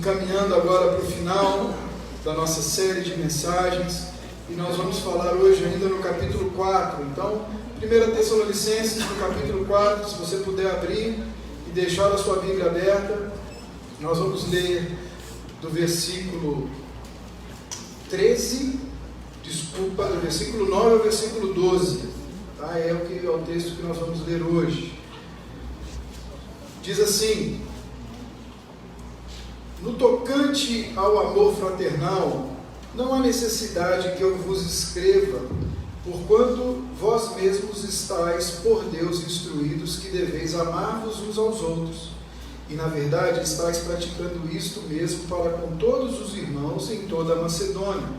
caminhando agora para o final da nossa série de mensagens, e nós vamos falar hoje ainda no capítulo 4. Então, 1 Tessalonicenses, no capítulo 4, se você puder abrir e deixar a sua Bíblia aberta, nós vamos ler do versículo 13, do versículo 9 ao versículo 12, tá? É o texto que nós vamos ler hoje. Diz assim: no tocante ao amor fraternal, não há necessidade que eu vos escreva, porquanto vós mesmos estáis por Deus instruídos que deveis amar-vos uns aos outros, e na verdade estáis praticando isto mesmo para com todos os irmãos em toda a Macedônia.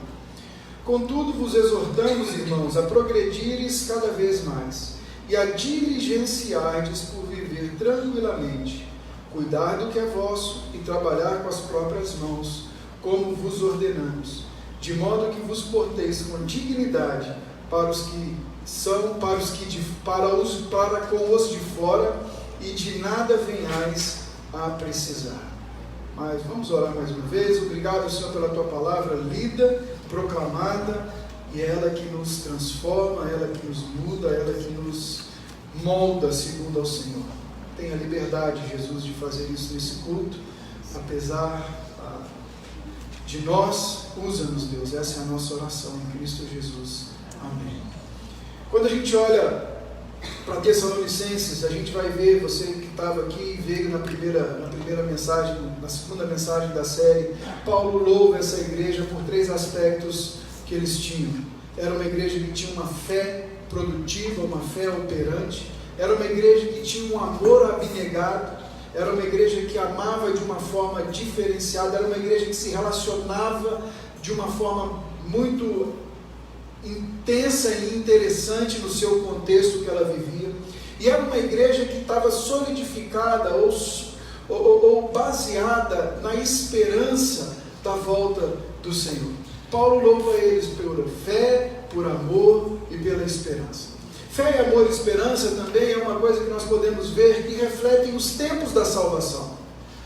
Contudo vos exortamos, irmãos, a progredires cada vez mais, e a diligenciardes por viver tranquilamente, cuidar do que é vosso e trabalhar com as próprias mãos, como vos ordenamos, de modo que vos porteis com dignidade para os que são, para com os de fora, e de nada venhais a precisar. Mas vamos orar mais uma vez. Obrigado, Senhor, pela tua palavra lida, proclamada, e é ela que nos transforma, ela que nos muda, ela que nos molda segundo ao Senhor. Tenha liberdade, Jesus, de fazer isso nesse culto, apesar de nós. Usa-nos, Deus, essa é a nossa oração em Cristo Jesus. Amém. Quando a gente olha para Tessalonicenses, a gente vai ver, você que estava aqui, veio na primeira mensagem, na segunda mensagem da série, Paulo louva essa igreja por 3 aspectos que eles tinham. Era uma igreja que tinha uma fé produtiva, uma fé operante, era uma igreja que tinha um amor abnegado, era uma igreja que amava de uma forma diferenciada, era uma igreja que se relacionava de uma forma muito intensa e interessante no seu contexto que ela vivia, e era uma igreja que estava solidificada ou baseada na esperança da volta do Senhor. Paulo louva eles pela fé, por amor e pela esperança. Fé, amor e esperança também é uma coisa que nós podemos ver que refletem os tempos da salvação.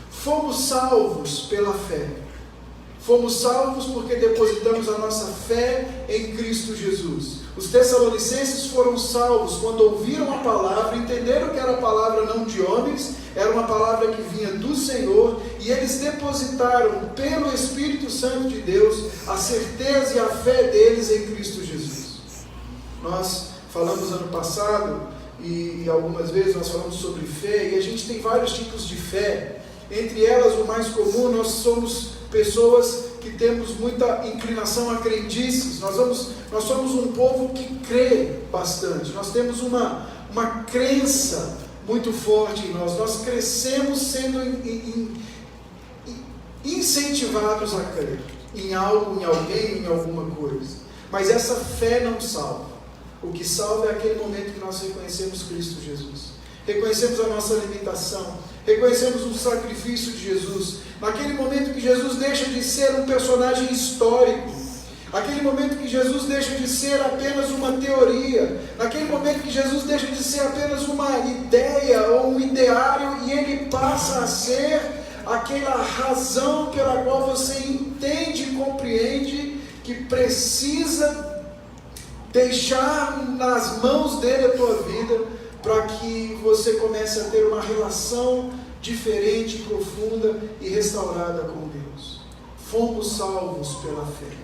Fomos salvos pela fé. Fomos salvos porque depositamos a nossa fé em Cristo Jesus. Os tessalonicenses foram salvos quando ouviram a palavra, entenderam que era a palavra não de homens, era uma palavra que vinha do Senhor, e eles depositaram pelo Espírito Santo de Deus a certeza e a fé deles em Cristo Jesus. Nós falamos ano passado, e algumas vezes nós falamos sobre fé, e a gente tem vários tipos de fé. Entre elas, o mais comum, nós somos pessoas que temos muita inclinação a crendices. Nós somos um povo que crê bastante. Nós temos uma crença muito forte em nós. Nós crescemos sendo incentivados a crer em algo, em alguém, em alguma coisa. Mas essa fé não salva. O que salva é aquele momento que nós reconhecemos Cristo Jesus. Reconhecemos a nossa limitação, reconhecemos o sacrifício de Jesus, naquele momento que Jesus deixa de ser um personagem histórico, aquele momento que Jesus deixa de ser apenas uma teoria, naquele momento que Jesus deixa de ser apenas uma ideia ou um ideário, e ele passa a ser aquela razão pela qual você entende e compreende que precisa deixar nas mãos dele a tua vida, para que você comece a ter uma relação diferente, profunda e restaurada com Deus. Fomos salvos pela fé.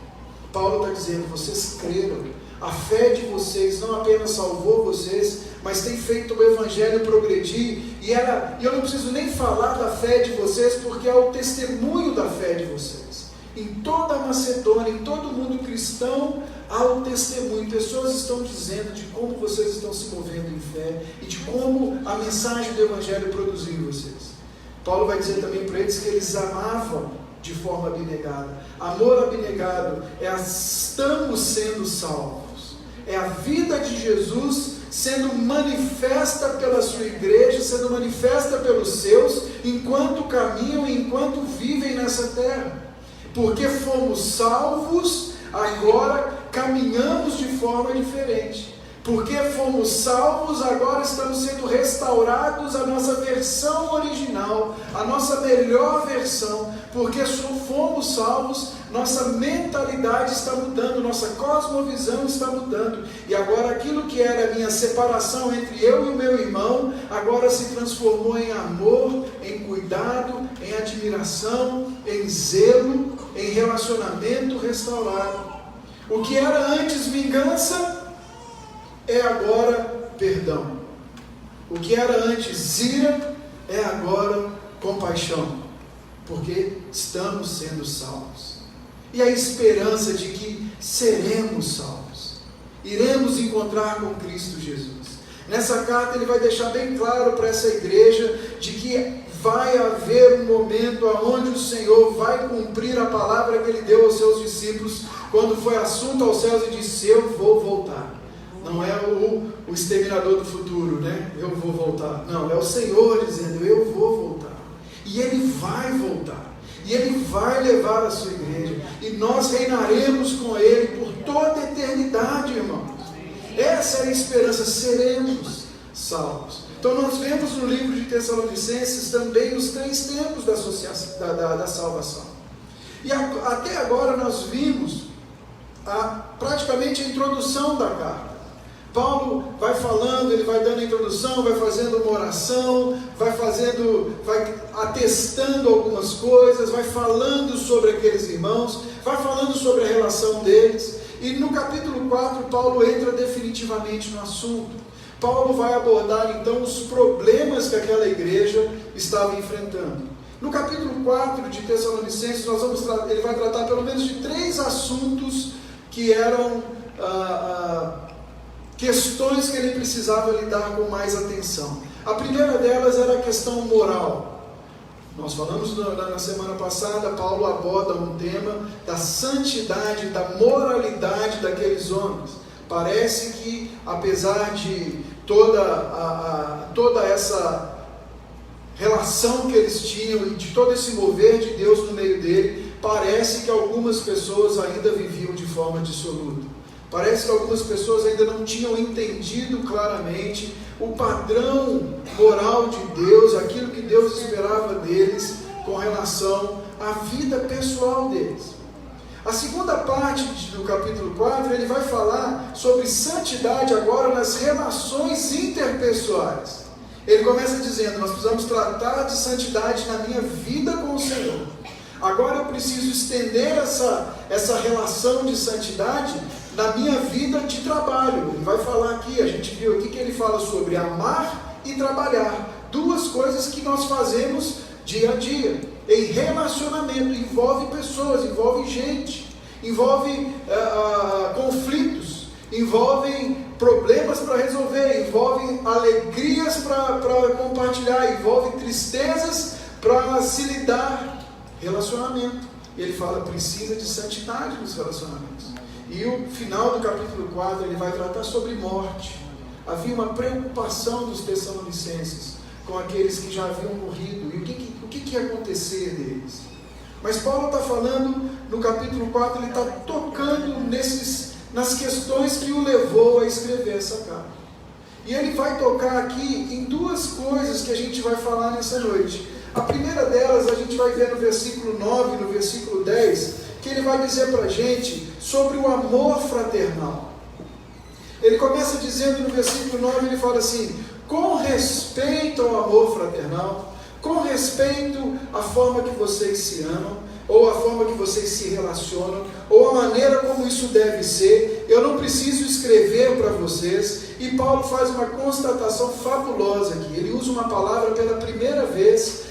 Paulo está dizendo, vocês creram, a fé de vocês não apenas salvou vocês, mas tem feito o Evangelho progredir, e eu não preciso nem falar da fé de vocês, porque é o testemunho da fé de vocês. Em toda a Macedônia, em todo o mundo cristão, há um testemunho. Pessoas estão dizendo de como vocês estão se movendo em fé e de como a mensagem do Evangelho produziu em vocês. Paulo vai dizer também para eles que eles amavam de forma abnegada. Amor abnegado é estamos sendo salvos. É a vida de Jesus sendo manifesta pela sua igreja, sendo manifesta pelos seus, enquanto caminham e enquanto vivem nessa terra. Porque fomos salvos, agora caminhamos de forma diferente. Porque fomos salvos, agora estamos sendo restaurados à nossa versão original, a nossa melhor versão. Porque fomos salvos, nossa mentalidade está mudando, nossa cosmovisão está mudando. E agora aquilo que era a minha separação entre eu e o meu irmão, agora se transformou em amor, em cuidado, em admiração, em zelo, em relacionamento restaurado. O que era antes vingança, é agora perdão. O que era antes ira, é agora compaixão. Porque estamos sendo salvos. E a esperança de que seremos salvos. Iremos encontrar com Cristo Jesus. Nessa carta ele vai deixar bem claro para essa igreja de que vai haver um momento onde o Senhor vai cumprir a palavra que ele deu aos seus discípulos quando foi assunto aos céus e disse: eu vou voltar. Não é o exterminador do futuro, né? Eu vou voltar. Não, é o Senhor dizendo: eu vou voltar. E Ele vai voltar. E Ele vai levar a sua igreja. E nós reinaremos com Ele por toda a eternidade, irmãos. Essa é a esperança, seremos salvos. Então nós vemos no livro de Tessalonicenses também os 3 tempos da salvação. E até agora nós vimos praticamente a introdução da carta. Paulo vai falando, ele vai dando a introdução, vai fazendo uma oração, vai atestando algumas coisas, vai falando sobre aqueles irmãos, vai falando sobre a relação deles. E no capítulo 4, Paulo entra definitivamente no assunto. Paulo vai abordar então os problemas que aquela igreja estava enfrentando. No capítulo 4 de Tessalonicenses, ele vai tratar pelo menos de 3 assuntos que eram questões que ele precisava lidar com mais atenção. A primeira delas era a questão moral. Nós falamos na semana passada, Paulo aborda um tema da santidade, da moralidade daqueles homens. Parece que, apesar de toda essa relação que eles tinham e de todo esse mover de Deus no meio dele, parece que algumas pessoas ainda viviam de forma dissoluta. Parece que algumas pessoas ainda não tinham entendido claramente o padrão moral de Deus, aquilo que Deus esperava deles com relação à vida pessoal deles. A segunda parte do capítulo 4, ele vai falar sobre santidade agora nas relações interpessoais. Ele começa dizendo: nós precisamos tratar de santidade na minha vida com o Senhor. Agora eu preciso estender essa relação de santidade na minha vida de trabalho. Ele vai falar aqui, a gente viu aqui que ele fala sobre amar e trabalhar. 2 coisas que nós fazemos dia a dia. Em relacionamento, envolve pessoas, envolve gente, envolve conflitos, envolve problemas para resolver, envolve alegrias para compartilhar, envolve tristezas para se lidar. Relacionamento. Ele fala, precisa de santidade nos relacionamentos. E o final do capítulo 4, ele vai tratar sobre morte. Havia uma preocupação dos tessalonicenses com aqueles que já haviam morrido. E o que ia acontecer deles? Mas Paulo está falando, no capítulo 4, ele está tocando nas questões que o levou a escrever essa carta. E ele vai tocar aqui em 2 coisas que a gente vai falar nessa noite. A primeira delas a gente vai ver no versículo 9, no versículo 10, que ele vai dizer para a gente sobre o amor fraternal. Ele começa dizendo no versículo 9, ele fala assim: com respeito ao amor fraternal, com respeito à forma que vocês se amam, ou a forma que vocês se relacionam, ou a maneira como isso deve ser, eu não preciso escrever para vocês. E Paulo faz uma constatação fabulosa aqui. Ele usa uma palavra pela primeira vez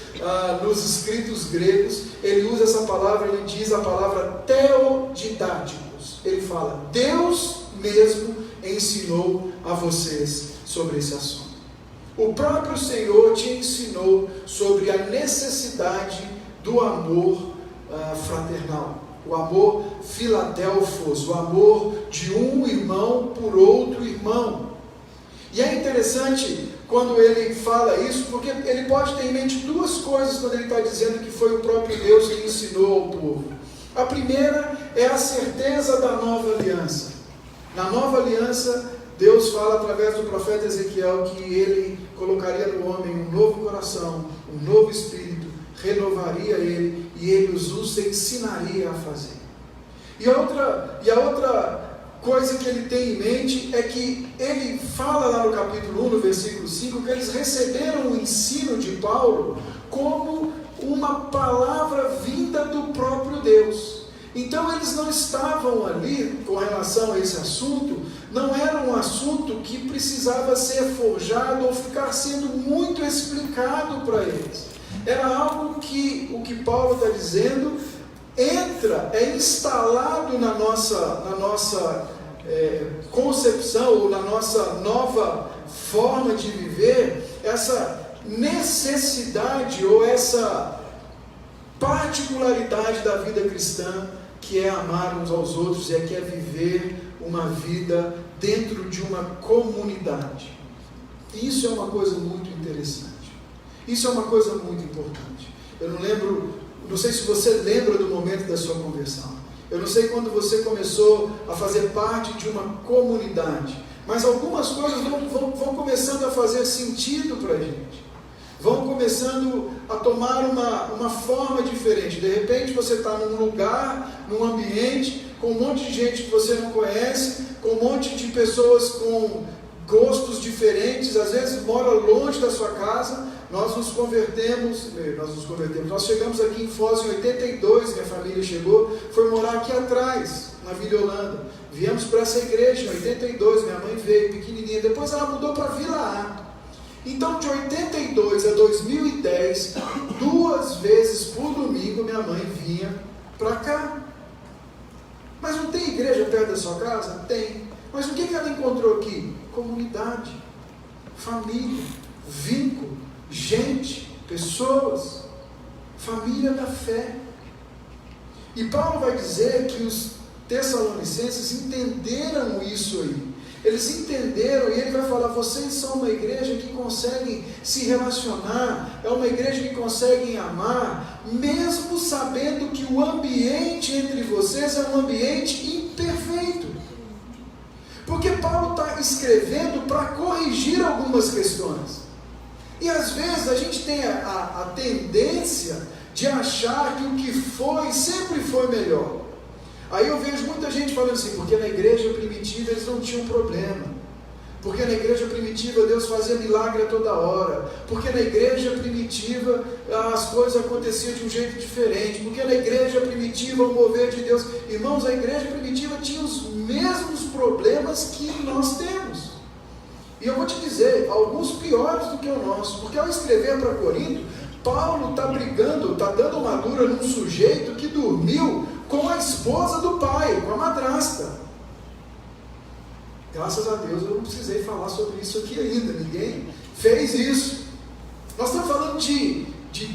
nos escritos gregos. Ele usa essa palavra, ele diz a palavra teodidáticos. Ele fala, Deus mesmo ensinou a vocês sobre esse assunto. O próprio Senhor te ensinou sobre a necessidade do amor fraternal, o amor filadelfos, o amor de um irmão por outro irmão. E é interessante quando ele fala isso, porque ele pode ter em mente 2 coisas quando ele está dizendo que foi o próprio Deus que ensinou ao povo. A primeira é a certeza da nova aliança. Na nova aliança, Deus fala através do profeta Ezequiel que Ele colocaria no homem um novo coração, um novo espírito, renovaria ele e Ele os ensinaria a fazer. E a outra coisa que Ele tem em mente é que Ele fala lá no capítulo 1, no versículo 5, que eles receberam o ensino de Paulo como uma palavra vinda do próprio Deus. Então eles não estavam ali com relação a esse assunto, não era um assunto que precisava ser forjado ou ficar sendo muito explicado para eles. Era algo que, o que Paulo está dizendo, é instalado na nossa concepção, ou na nossa nova forma de viver, essa necessidade ou essa particularidade da vida cristã, que é amar uns aos outros, que é viver uma vida dentro de uma comunidade. E isso é uma coisa muito interessante. Isso é uma coisa muito importante. Eu não sei se você lembra do momento da sua conversão. Eu não sei quando você começou a fazer parte de uma comunidade, mas algumas coisas vão começando a fazer sentido para a gente. Vão começando a tomar uma forma diferente. De repente você está num lugar, num ambiente, com um monte de gente que você não conhece, com um monte de pessoas com gostos diferentes, às vezes mora longe da sua casa. Nós chegamos aqui em Foz em 82, minha família chegou, foi morar aqui atrás, na Vila Holanda. Viemos para essa igreja em 82, minha mãe veio pequenininha, depois ela mudou para Vila A. Então, de 82 a 2010, 2 vezes por domingo, minha mãe vinha para cá. Mas não tem igreja perto da sua casa? Tem. Mas o que ela encontrou aqui? Comunidade, família, vínculo, gente, pessoas, família da fé. E Paulo vai dizer que os tessalonicenses entenderam isso aí. Eles entenderam, e ele vai falar: vocês são uma igreja que conseguem se relacionar, é uma igreja que conseguem amar, mesmo sabendo que o ambiente entre vocês é um ambiente imperfeito. Porque Paulo está escrevendo para corrigir algumas questões. E às vezes a gente tem a tendência de achar que o que foi, sempre foi melhor. Aí eu vejo muita gente falando assim: porque na igreja primitiva eles não tinham problema, porque na igreja primitiva Deus fazia milagre a toda hora, porque na igreja primitiva as coisas aconteciam de um jeito diferente, porque na igreja primitiva o mover de Deus. Irmãos, a igreja primitiva tinha os mesmos problemas que nós temos, e eu vou te dizer, alguns piores do que o nosso, porque ao escrever para Corinto, Paulo está brigando, está dando uma dura num sujeito que dormiu com a esposa do pai, com a madrasta. Graças a Deus eu não precisei falar sobre isso aqui ainda, ninguém fez isso. Nós estamos falando de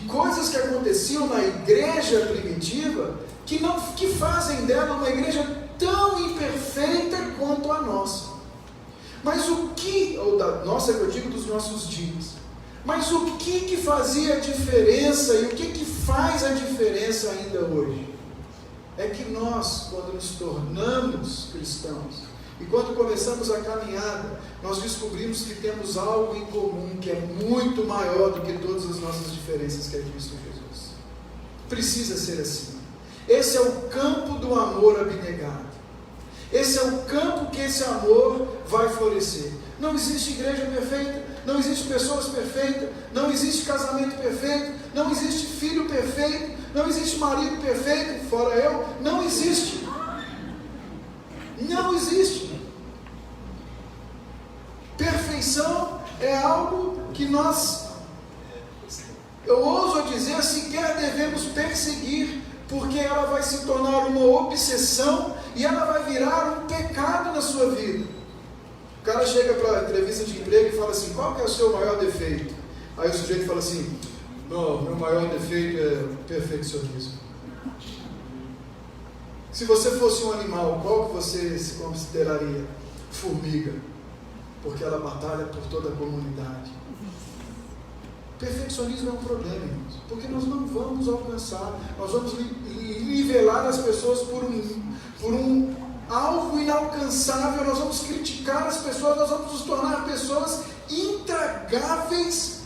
coisas que aconteciam na igreja primitiva, que fazem dela uma igreja tão imperfeita quanto a nossa. Mas ou da nossa, eu digo dos nossos dias, mas o que fazia a diferença, e o que faz a diferença ainda hoje? É que nós, quando nos tornamos cristãos, e quando começamos a caminhada, nós descobrimos que temos algo em comum, que é muito maior do que todas as nossas diferenças, que é Cristo Jesus. Precisa ser assim. Esse é o campo do amor abnegado. Esse é o campo que esse amor vai florescer. Não existe igreja perfeita, não existe pessoas perfeitas, não existe casamento perfeito, não existe filho perfeito, não existe marido perfeito, fora eu, não existe. Não existe. Perfeição é algo que eu ouso dizer, sequer devemos perseguir, porque ela vai se tornar uma obsessão e ela vai virar um pecado na sua vida. O cara chega para a entrevista de emprego e fala assim: qual que é o seu maior defeito? Aí o sujeito fala assim: não, meu maior defeito é perfeccionismo. Se você fosse um animal, qual que você se consideraria? Formiga, porque ela batalha por toda a comunidade. Perfeccionismo é um problema, irmãos, porque nós não vamos alcançar, nós vamos nivelar as pessoas por um alvo inalcançável, nós vamos criticar as pessoas, nós vamos nos tornar pessoas intragáveis,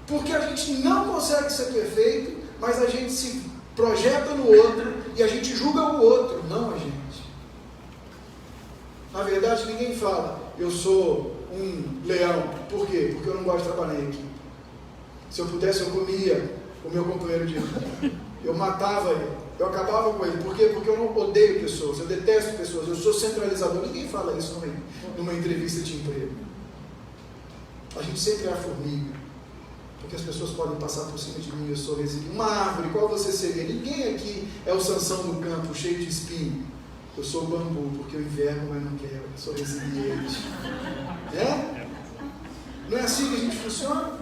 porque a gente não consegue ser perfeito, mas a gente se projeta no outro e a gente julga o outro, não a gente. Na verdade, ninguém fala, eu sou um leão. Por quê? Porque eu não gosto de trabalhar em equipe. Se eu pudesse, eu comia o meu companheiro de equipe. Eu matava ele. Eu acabava com ele. Por quê? Porque eu não odeio pessoas. Eu detesto pessoas. Eu sou centralizador. Ninguém fala isso numa entrevista de emprego. A gente sempre é a formiga. Porque as pessoas podem passar por cima de mim. Eu sou resiliente. Uma árvore, qual você seria? Ninguém aqui é o Sansão do campo, cheio de espinho. Eu sou o bambu, porque eu inverno, mas não quero. Eu sou resiliente. É? Não é assim que a gente funciona?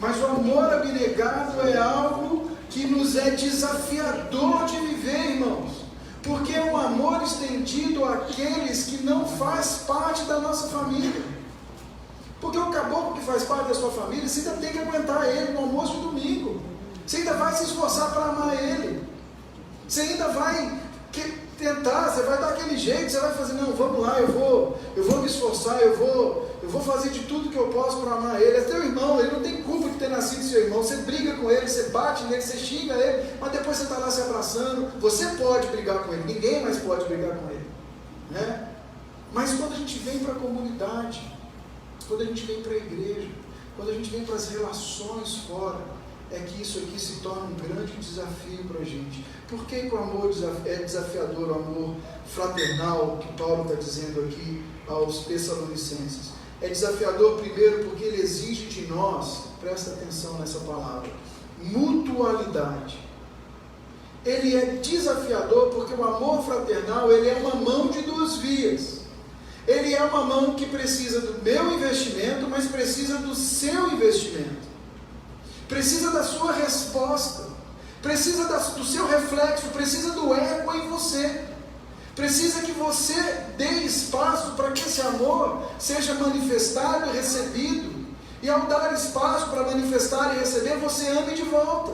Mas o amor abnegado é algo que nos é desafiador de viver, irmãos. Porque é um amor estendido àqueles que não faz parte da nossa família. Porque o caboclo que faz parte da sua família, você ainda tem que aguentar ele no almoço de domingo. Você ainda vai se esforçar para amar ele. Você ainda vai tentar, você vai dar aquele jeito, você vai fazer, não, vamos lá, eu vou me esforçar, eu vou fazer de tudo que eu posso para amar ele. É teu irmão, ele não tem culpa de ter nascido seu irmão. Você briga com ele, você bate nele, você xinga ele, mas depois você está lá se abraçando. Você pode brigar com ele, ninguém mais pode brigar com ele, né? Mas quando a gente vem para a comunidade, quando a gente vem para a igreja, quando a gente vem para as relações fora, é que isso aqui se torna um grande desafio para a gente. Por que o amor é desafiador, o amor fraternal, que Paulo está dizendo aqui aos Tessalonicenses? É desafiador primeiro porque ele exige de nós, presta atenção nessa palavra, mutualidade. Ele é desafiador porque o amor fraternal, ele é uma mão de duas vias. Ele é uma mão que precisa do meu investimento, mas precisa do seu investimento. Precisa da sua resposta, precisa do seu reflexo, precisa do eco em você. Precisa que você dê espaço para que esse amor seja manifestado e recebido. E ao dar espaço para manifestar e receber, você ame de volta.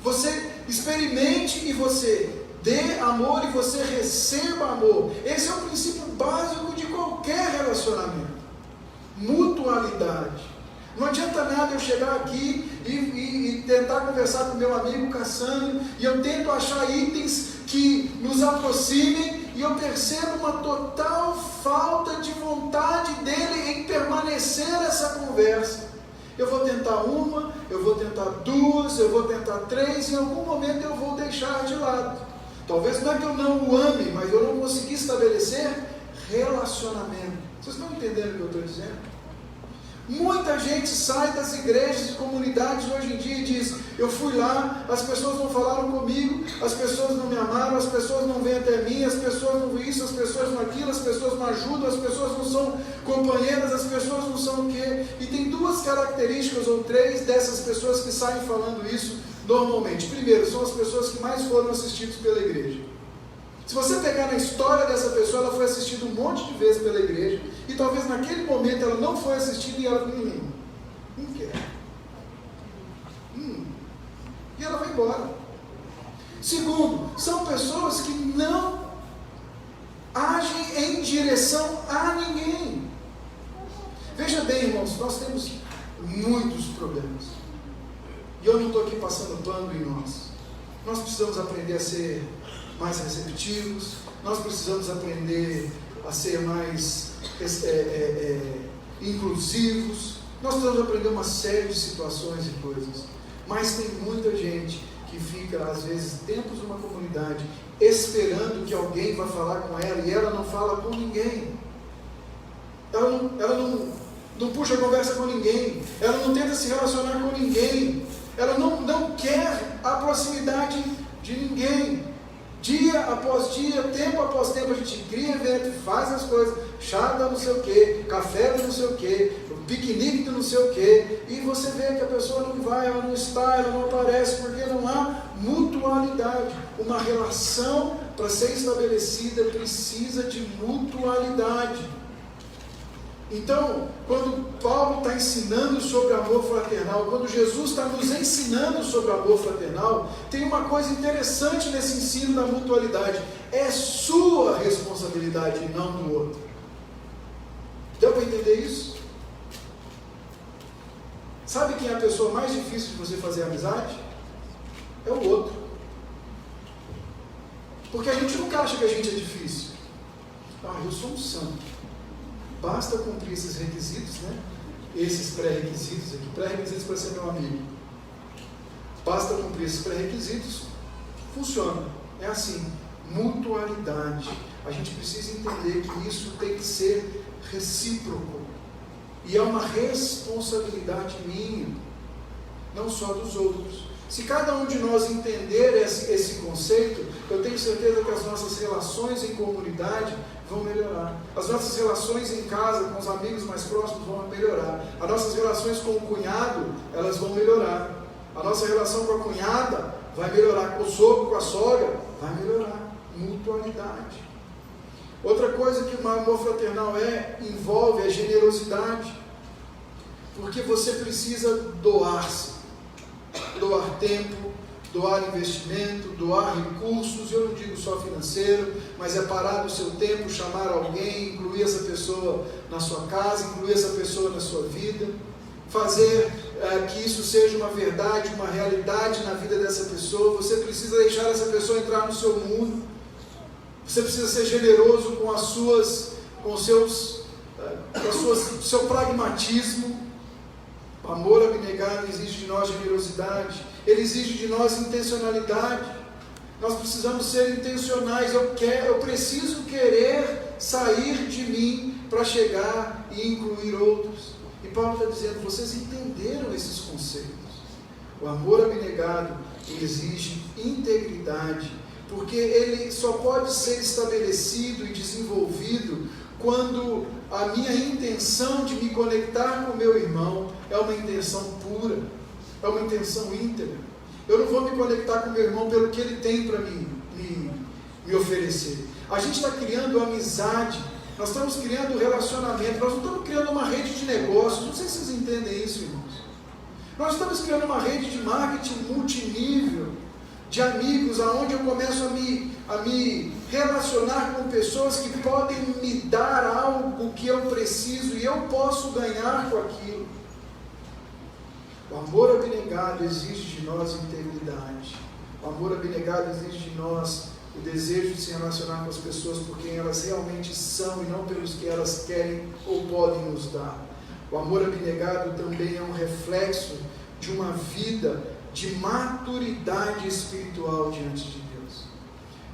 Você experimente e você dê amor e você receba amor. Esse é o princípio básico de qualquer relacionamento. Mutualidade. Não adianta nada eu chegar aqui e tentar conversar com meu amigo Cassandro, e eu tento achar itens que nos aproximem, e eu percebo uma total falta de vontade dele em permanecer nessa conversa. Eu vou tentar uma, eu vou tentar duas, eu vou tentar três, e em algum momento eu vou deixar de lado. Talvez não é que eu não o ame, mas eu não consegui estabelecer relacionamento. Vocês estão entendendo o que eu estou dizendo? Muita gente sai das igrejas e comunidades hoje em dia e diz, eu fui lá, as pessoas não falaram comigo, as pessoas não me amaram, as pessoas não vêm até mim, as pessoas não isso, as pessoas não aquilo, as pessoas não ajudam, as pessoas não são companheiras, as pessoas não são o quê? E tem duas características ou três dessas pessoas que saem falando isso normalmente. Primeiro, são as pessoas que mais foram assistidas pela igreja. Se você pegar na história dessa pessoa, ela foi assistida um monte de vezes pela igreja, e talvez naquele momento ela não foi assistida e ela, não quer. E ela vai embora. Segundo, são pessoas que não agem em direção a ninguém. Veja bem, irmãos, nós temos muitos problemas. E eu não estou aqui passando pano em nós. Nós precisamos aprender a ser mais receptivos, nós precisamos aprender a ser mais inclusivos, nós precisamos aprender uma série de situações e coisas, mas tem muita gente que fica, às vezes, tempos numa comunidade, esperando que alguém vá falar com ela, e ela não fala com ninguém, ela não puxa conversa com ninguém, ela não tenta se relacionar com ninguém, ela não quer a proximidade de ninguém. Dia após dia, tempo após tempo, a gente cria evento, faz as coisas, chá da não sei o que, café da não sei o que, piquenique do não sei o que, e você vê que a pessoa não vai, ela não está, ela não aparece, porque não há mutualidade. Uma relação, para ser estabelecida, precisa de mutualidade. Então, quando Paulo está ensinando sobre amor fraternal, quando Jesus está nos ensinando sobre amor fraternal, tem uma coisa interessante nesse ensino da mutualidade: é sua responsabilidade. responsabilidade e não do outro. Deu para entender isso? Sabe quem é a pessoa mais difícil de você fazer amizade? É o outro. Porque a gente nunca acha que a gente é difícil. Eu sou um santo. Basta cumprir esses requisitos, né? Esses pré-requisitos aqui. Pré-requisitos para ser meu amigo. Basta cumprir esses pré-requisitos. Funciona. É assim. Mutualidade. A gente precisa entender que isso tem que ser recíproco. E é uma responsabilidade minha, não só dos outros. Se cada um de nós entender esse conceito, eu tenho certeza que as nossas relações em comunidade vão melhorar. As nossas relações em casa, com os amigos mais próximos, vão melhorar. As nossas relações com o cunhado, elas vão melhorar. A nossa relação com a cunhada vai melhorar. Com o sogro, com a sogra, vai melhorar. Mutualidade. Outra coisa que o amor fraternal envolve é generosidade, porque você precisa doar-se, doar tempo, doar investimento, doar recursos. Eu não digo só financeiro, mas é parar do seu tempo, chamar alguém, incluir essa pessoa na sua casa, incluir essa pessoa na sua vida, fazer que isso seja uma verdade, uma realidade na vida dessa pessoa. Você precisa deixar essa pessoa entrar no seu mundo. Você precisa ser generoso com seu pragmatismo. O amor abnegado exige de nós generosidade. Ele exige de nós intencionalidade. Nós precisamos ser intencionais. Eu preciso querer sair de mim para chegar e incluir outros. E Paulo está dizendo, vocês entenderam esses conceitos. O amor abnegado exige integridade, porque ele só pode ser estabelecido e desenvolvido quando a minha intenção de me conectar com o meu irmão é uma intenção pura, é uma intenção íntegra. Eu não vou me conectar com o meu irmão pelo que ele tem para me oferecer. A gente está criando amizade, nós estamos criando relacionamento, nós não estamos criando uma rede de negócios. Não sei se vocês entendem isso, irmãos. Nós estamos criando uma rede de marketing multinível, de amigos, aonde eu começo a me relacionar com pessoas que podem me dar algo que eu preciso e eu posso ganhar com aquilo. O amor abnegado exige de nós integridade. O amor abnegado exige de nós o desejo de se relacionar com as pessoas por quem elas realmente são e não pelos que elas querem ou podem nos dar. O amor abnegado também é um reflexo de uma vida de maturidade espiritual diante de Deus.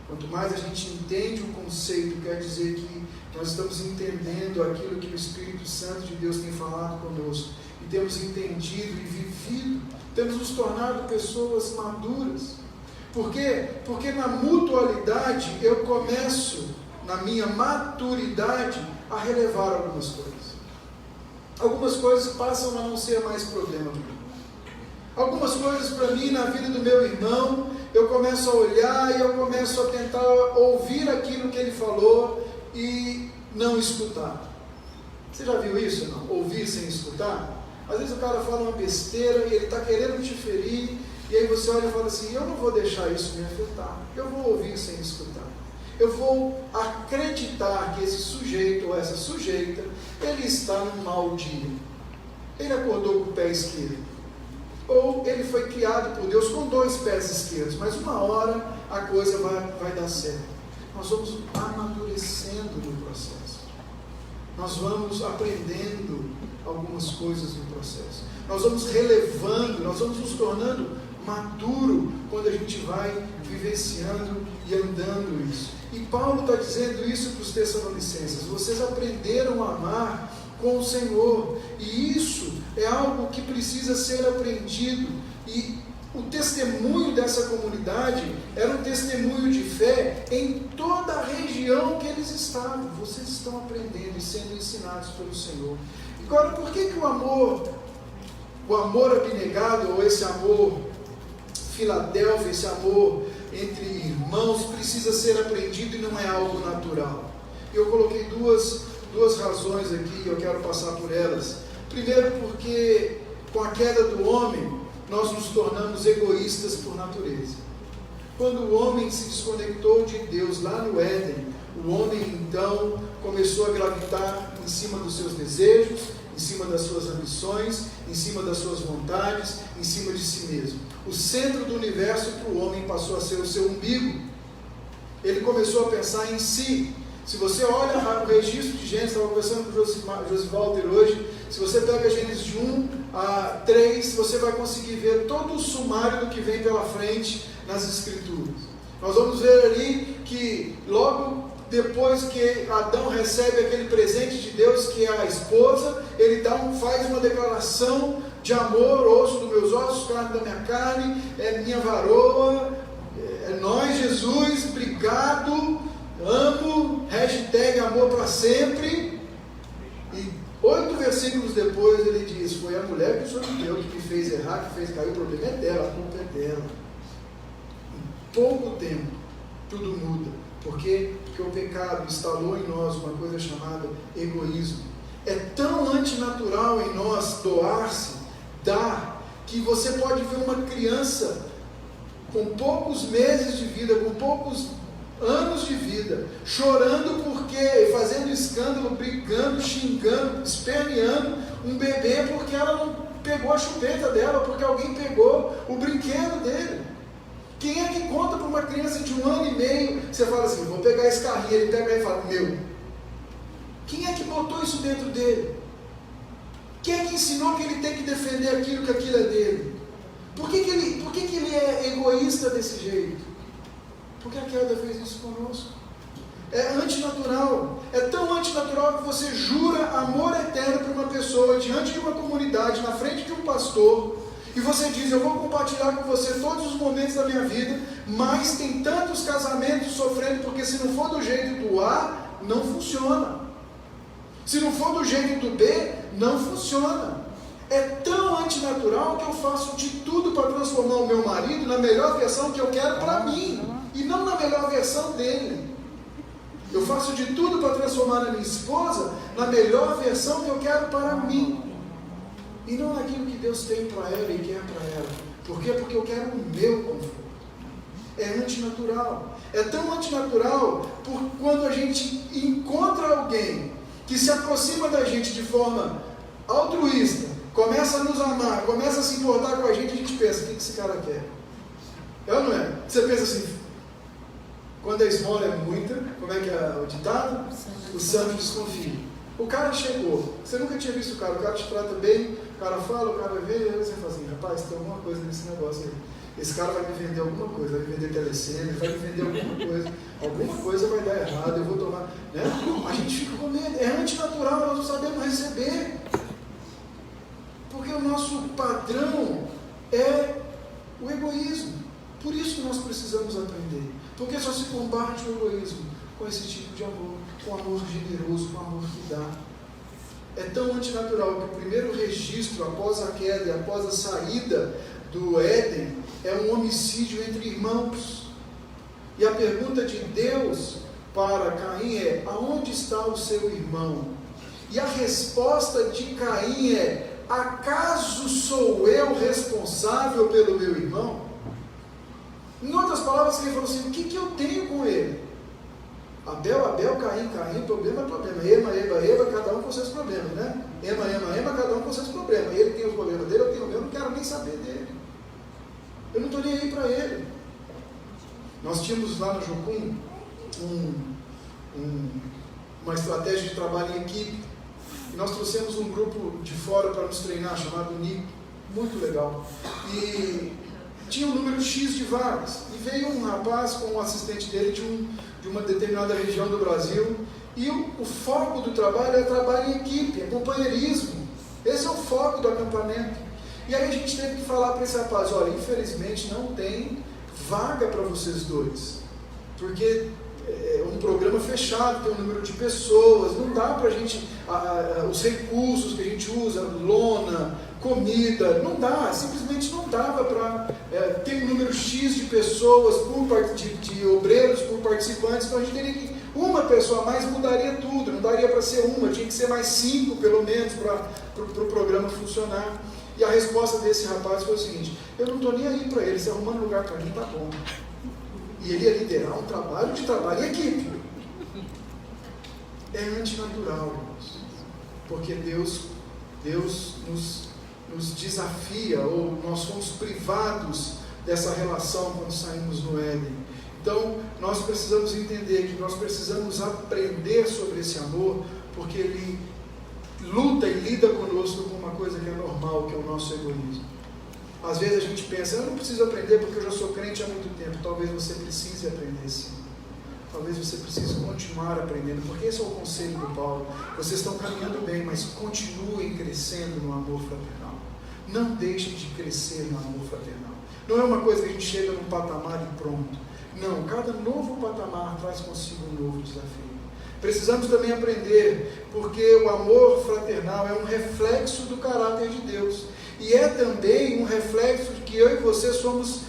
Quanto mais a gente entende o conceito, quer dizer que nós estamos entendendo aquilo que o Espírito Santo de Deus tem falado conosco, e temos entendido e vivido, temos nos tornado pessoas maduras. Por quê? Porque na mutualidade eu começo, na minha maturidade, a relevar algumas coisas. Algumas coisas passam a não ser mais problema para mim. Algumas coisas para mim, na vida do meu irmão, eu começo a olhar e eu começo a tentar ouvir aquilo que ele falou e não escutar. Você já viu isso, não? Ouvir sem escutar? Às vezes o cara fala uma besteira e ele está querendo te ferir, e aí você olha e fala assim, eu não vou deixar isso me afetar, eu vou ouvir sem escutar. Eu vou acreditar que esse sujeito ou essa sujeita, ele está num mau dia. Ele acordou com o pé esquerdo. Ou ele foi criado por Deus com 2 pés esquerdos, mas uma hora a coisa vai dar certo. Nós vamos amadurecendo no processo. Nós vamos aprendendo algumas coisas no processo. Nós vamos relevando, nós vamos nos tornando maduro quando a gente vai vivenciando e andando isso. E Paulo está dizendo isso para os Tessalonicenses. Vocês aprenderam a amar com o Senhor, e isso é algo que precisa ser aprendido. E o testemunho dessa comunidade era um testemunho de fé em toda a região que eles estavam. Vocês estão aprendendo e sendo ensinados pelo Senhor. Agora, por que o amor abnegado, ou esse amor Filadélfia, esse amor entre irmãos, precisa ser aprendido e não é algo natural? Eu coloquei duas razões aqui, eu quero passar por elas. Primeiro, porque com a queda do homem, nós nos tornamos egoístas por natureza. Quando o homem se desconectou de Deus lá no Éden, o homem então começou a gravitar em cima dos seus desejos, em cima das suas ambições, em cima das suas vontades, em cima de si mesmo. O centro do universo para o homem passou a ser o seu umbigo. Ele começou a pensar em si. Se você olha o registro de Gênesis, estava conversando com o Josivalter hoje, se você pega Gênesis de 1 a 3, você vai conseguir ver todo o sumário do que vem pela frente nas Escrituras. Nós vamos ver ali que logo depois que Adão recebe aquele presente de Deus, que é a esposa, ele faz uma declaração de amor: osso dos meus ossos, carne da minha carne, é minha varoa, é nós, Jesus, obrigado, amo, hashtag amor para sempre. E 8 versículos depois ele diz: foi a mulher que o Senhor me deu, que me fez errar, que fez cair, o problema é dela, a culpa é dela. Em pouco tempo, tudo muda. Por quê? Porque o pecado instalou em nós uma coisa chamada egoísmo. É tão antinatural em nós doar-se, dar, que você pode ver uma criança com poucos meses de vida, com poucos anos de vida, chorando porque, fazendo escândalo, brigando, xingando, esperneando um bebê porque ela não pegou a chupeta dela, porque alguém pegou o brinquedo dele. Quem é que conta para uma criança de 1 ano e meio, você fala assim: vou pegar esse carrinho, ele pega e fala: meu. Quem é que botou isso dentro dele? Quem é que ensinou que ele tem que defender aquilo, que aquilo é dele? Por que ele é egoísta desse jeito? Porque a queda fez isso conosco. É antinatural. É tão antinatural que você jura amor eterno para uma pessoa diante de uma comunidade, na frente de um pastor, e você diz: eu vou compartilhar com você todos os momentos da minha vida, mas tem tantos casamentos sofrendo, porque se não for do jeito do A, não funciona. Se não for do jeito do B, não funciona. É tão antinatural que eu faço de tudo para transformar o meu marido na melhor versão que eu quero para mim, e não na melhor versão dele. Eu faço de tudo para transformar a minha esposa na melhor versão que eu quero para mim, e não naquilo que Deus tem para ela e quer para ela. Por quê? Porque eu quero o meu conforto. É antinatural. É tão antinatural por quando a gente encontra alguém que se aproxima da gente de forma altruísta, começa a nos amar, começa a se importar com a gente pensa: o que esse cara quer? É ou não é? Você pensa assim: quando a esmola é muita, como é que é o ditado? O santo desconfia. O cara chegou, você nunca tinha visto o cara te trata bem, o cara fala, o cara vai ver, e aí você fala assim: rapaz, tem alguma coisa nesse negócio aí. Esse cara vai me vender alguma coisa, vai me vender telecena, vai me vender alguma coisa vai dar errado, eu vou tomar, né? A gente fica com medo, é antinatural, nós não sabemos receber, porque o nosso padrão é o egoísmo. Por isso que nós precisamos aprender, porque só se combate o egoísmo com esse tipo de amor, com amor generoso, com amor que dá. É tão antinatural que o primeiro registro após a queda e após a saída do Éden é um homicídio entre irmãos. E a pergunta de Deus para Caim é: aonde está o seu irmão? E a resposta de Caim é: acaso sou eu responsável pelo meu irmão? Em outras palavras, ele falou assim: o que eu tenho com ele? Abel, Caim, problema, Eva, cada um com seus problemas, né? Ema, cada um com seus problemas. Ele tem os problemas dele, eu tenho o meu, não quero nem saber dele. Eu não estou nem aí para ele. Nós tínhamos lá no Jocum uma estratégia de trabalho em equipe, e nós trouxemos um grupo de fora para nos treinar, chamado Nico, muito legal. E tinha um número X de vagas, e veio um rapaz com um assistente dele de uma determinada região do Brasil, e o foco do trabalho é trabalho em equipe, é companheirismo. Esse é o foco do acampamento. E aí a gente teve que falar para esse rapaz: olha, infelizmente não tem vaga para vocês dois, porque é um programa fechado, tem um número de pessoas, não dá para a gente, os recursos que a gente usa, lona, comida, não dá, simplesmente não dava para ter um número X de pessoas, de obreiros por participantes, então a gente teria que, uma pessoa a mais mudaria tudo, não daria para ser uma, tinha que ser mais 5 pelo menos para o programa funcionar. E a resposta desse rapaz foi o seguinte: eu não estou nem aí para ele, se arrumando lugar para mim, tá bom. E ele ia liderar um trabalho em equipe. é antinatural, irmãos, porque Deus nos desafia, ou nós fomos privados dessa relação quando saímos no Éden. Então, nós precisamos entender que nós precisamos aprender sobre esse amor, porque ele luta e lida conosco com uma coisa que é normal, que é o nosso egoísmo. Às vezes a gente pensa, eu não preciso aprender porque eu já sou crente há muito tempo. Talvez você precise aprender sim. Talvez você precise continuar aprendendo, porque esse é o conselho do Paulo. Vocês estão caminhando bem, mas continuem crescendo no amor fraternal. Não deixem de crescer no amor fraternal. Não é uma coisa que a gente chega num patamar e pronto. Não, cada novo patamar traz consigo um novo desafio. Precisamos também aprender, porque o amor fraternal é um reflexo do caráter de Deus. E é também um reflexo de que eu e você somos